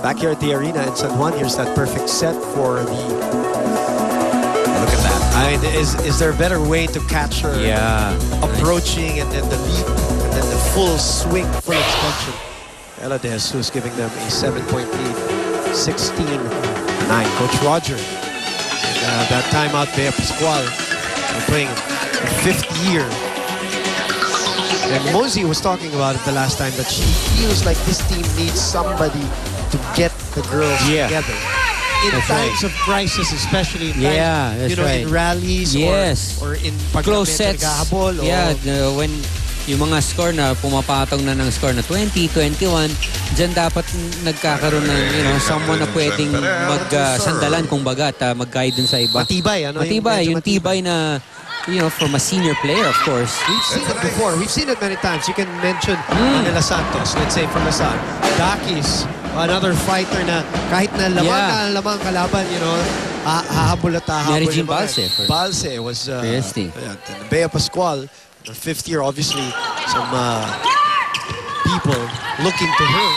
back here at the arena in San Juan. Here's that perfect set for the... Look at that. I mean, is there a better way to catch her approaching and then the leap and then the full swing, full extension? Ella De Jesus giving them a 7-point lead, 16-9. Coach Roger, and that timeout, Bea Pascual, playing the 5th year. And Mosey was talking about it the last time, that she feels like this team needs somebody to get the girls together. In times of crisis, especially in times, in rallies or in close sets. When yung mga score na pumapatong na ng score na 20, 21, dyan dapat nagkakaroon ng someone na pwedeng magsandalan kumbaga at mag-guide dun sa iba. Matibay, yung tibay na from a senior player, of course. We've seen it before. We've seen it many times. You can mention Manila Santos, let's say from Lasan. Dakis, another fighter na kahit na lamang kalaban, hahabol at hahabol. Mary Jean Balse. Balse was Bea Pascual, the 5th year, obviously, some people looking to her.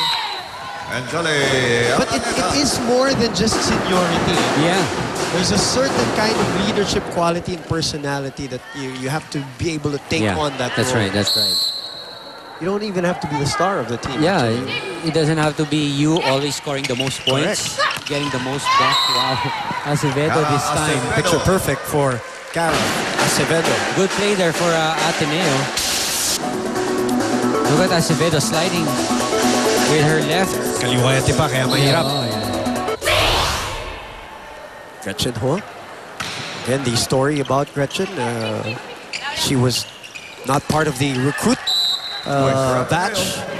But it is more than just seniority. Yeah. There's a certain kind of leadership quality and personality that you have to be able to take on that role. That's right. You don't even have to be the star of the team. Yeah, it doesn't have to be you always scoring the most points, getting the most back. Wow, Acevedo this time. Picture perfect for Cara Acevedo. Good play there for Ateneo. Look at Acevedo sliding with her left. Kaliwayate pa, kaya mahirap. Gretchen Ho. Again, the story about Gretchen. She was not part of the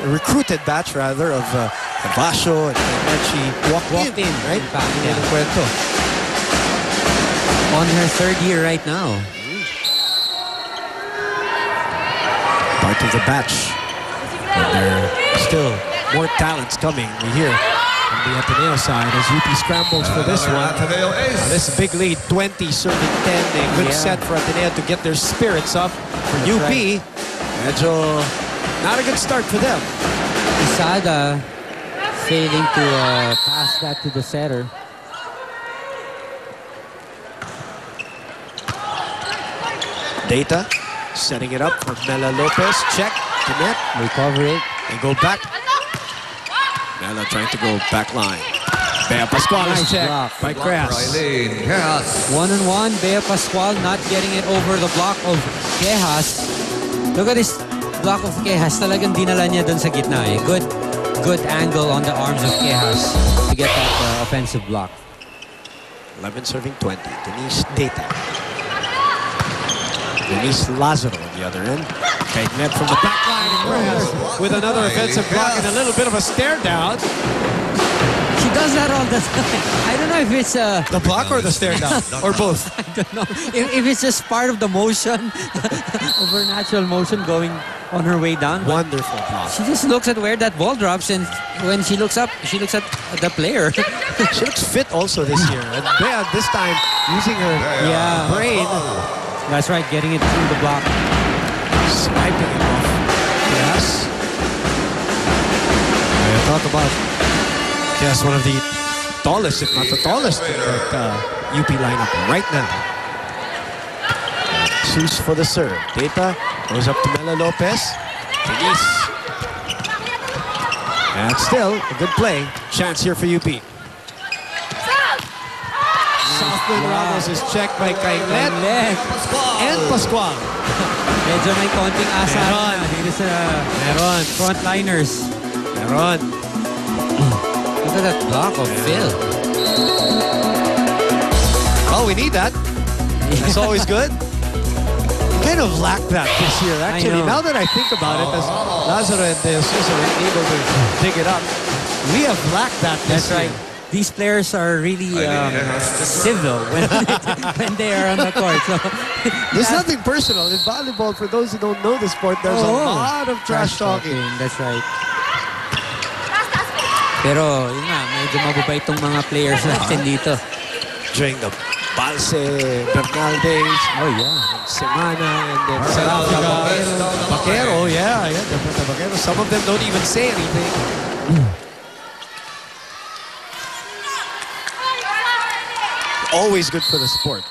recruited batch rather, of Basho, and then she walked in, right? On her 3rd year right now. Part of the batch. And there are still more talents coming. We hear on the Ateneo side as UP scrambles for this one. This big lead, 20 serving 10. A good set for Ateneo to get their spirits up. For UP, medyo not a good start for them. Isada failing to pass that to the setter. Data setting it up for Mela Lopez. Check to net. Recover it. And go back. Mela trying to go back line. Bea Pascual is checked by Crass. 1-on-1. Bea Pascual not getting it over the block of Quejas. Look at this block of Quejas. Talagang dinala niya dun sa gitna eh. Good angle on the arms of Quejas to get that offensive block. 11 serving 20. Denise Data. Denise Lazaro on the other end. Okay, net from the back line. With another offensive block and a little bit of a stare down. She does that all the time. I don't know if it's the block or the stare down, or both. I don't know. If it's just part of the motion, of her natural motion going on her way down. Wonderful block. She just looks at where that ball drops, and when she looks up, she looks at the player. She looks fit also this year. And Bea this time using her brain. That's right, getting it through the block. Swiping it off. Yes. Talk about one of the tallest, if not the tallest, in that UP lineup right now. Sus for the serve. Data goes up to Mela Lopez. Denise. And still a good play. Chance here for UP. Southland Ramos is checked by Kainglet and Pascual. Medyo may konting asa na dito sa frontliners. Meron. Look at that block of Phil. Oh, we need that. It's always good. Kind of lacked that this year, actually. Now that I think about it, as Lazaro and De Jesus are able to dig it up, we have lacked that this year. Right. These players are really civil when they are on the court. So there's nothing personal. In volleyball, for those who don't know the sport, there's a lot of trash talking. That's right. Pero, yun nga, medyo mababait itong mga players natin dito. During the Balse, Bernaldez, Semana, and then Baquero, the Baquero. Some of them don't even say anything. always good for the sport.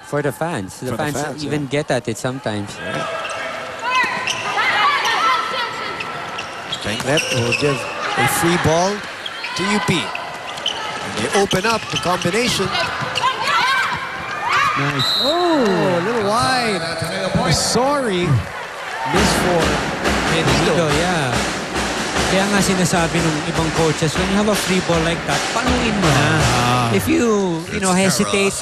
For the fans. The For the fans, fans, even get at it sometimes. Chanclet will give a free ball to UP. And they open up the combination. Nice. Oh, a little wide. Sorry. Miss for Benito, Benito. yeah. Kaya nga sinasabi ng ibang coaches, when you have a free ball like that, panuin mo na. If you hesitate,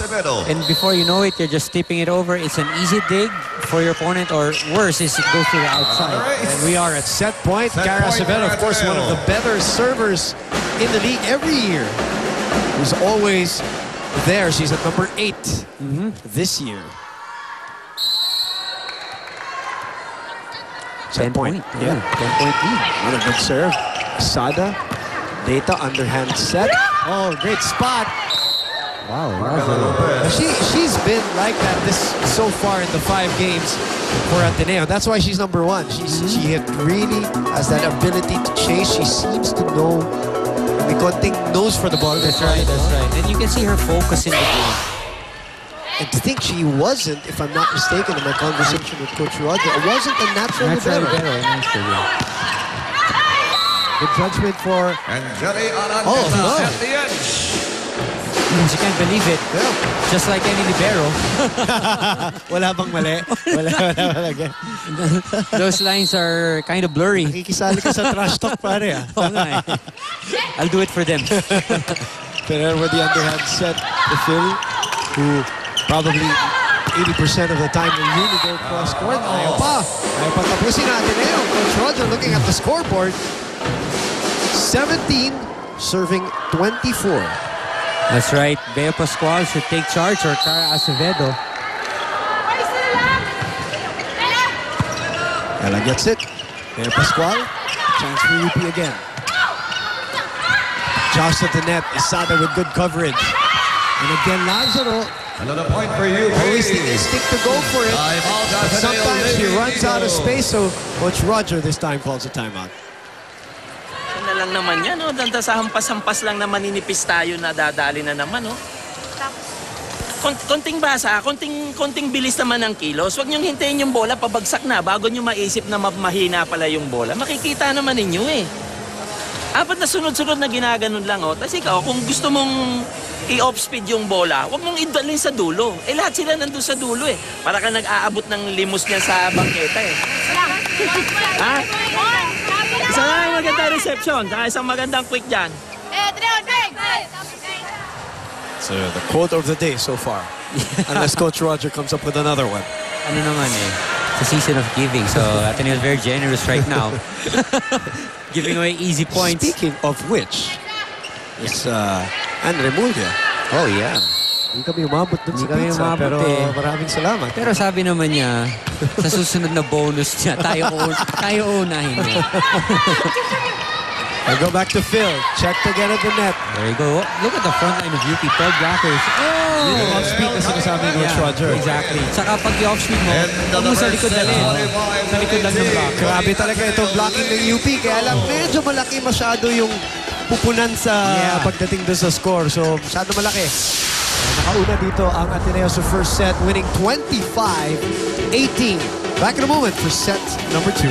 and before you know it, you're just tipping it over, it's an easy dig for your opponent, or worse is it goes to the outside. And we are at set point. Cara Acevedo, of course, one of the better servers in the league every year. Who's always there. She's at number 8 this year. 10 point. Yeah. 10-point lead. Another good serve. Sada. Data underhand set. Oh, great spot. Wow. She's been like that so far in the 5 games for Ateneo. That's why she's number 1. She really has that ability to chase. She seems to know. May konting nose for the ball. That's right. And you can see her focus in the game. And to think she wasn't, if I'm not mistaken, in my conversation with Coach Roger, it wasn't a natural libero. Good judgment for... Oh, no. At the edge. You can't believe it. Yeah. Just like any libero. Wala bang mali? Wala talaga. Those lines are kind of blurry. Nakikisali ka sa trash talk, pare. Oo nga eh. I'll do it for them. Pero with the underhand set to Phil, who probably 80% of the time will really go cross court. Ayaw pa tapusin natin ngayon. Coach Roger looking at the scoreboard. 17 serving 24. That's right. Bea Pascual should take charge, or Cara Acevedo. Ella gets it. Bea Pascual. Chance for UP again. Josh at the net. Isada with good coverage. And again, Lazaro. Another point for you. Always the instinct to go for it. But sometimes he runs out of space, so Coach Roger this time calls a timeout. Na lang naman yan, no? Danda sa hampas-hampas lang na maninipis tayo na dadali na naman, no? Konting basa, konting bilis naman ng kilos. Huwag niyong hintayin yung bola, pabagsak na bago niyo maisip na mahina pala yung bola. Makikita naman ninyo eh. Apat na sunod-sunod na ginaganon lang, oh. Tapos ikaw, kung gusto mong i-off speed yung bola, huwag mong idalhin sa dulo. Eh, lahat sila nandun sa dulo eh. Para ka nag-aabot ng limos niya sa bangketa eh. Ha? Isa na yung magandang reception, saka isang magandang quick dyan. So the quote of the day so far. Unless Coach Roger comes up with another one. Ano naman eh. It's a season of giving, so Ateneo is very generous right now. Giving away easy points. Speaking of which, is Andre Mulya. Oh yeah. Hindi kami umabot dun sa Hindi kami pizza, umabot pero eh. maraming salamat. Pero sabi naman niya, sa susunod na bonus niya, tayo uunahin niya. I go back to Phil. Check to get at the net. There you go. Look at the front line of UP. 12 blockers. Yun yung off-speed na sinasabi ni Coach Roger. Exactly. Saka pag i-off-speed mo, huwag mo sa likod dalhin. Sa likod lang ng block. Grabe talaga itong blocking ng UP. Kaya lang medyo malaki masyado yung pupunan sa pagdating doon sa score. So masyado malaki. Nakauna dito ang Ateneo sa first set, winning 25-18. Back in a moment for set number 2.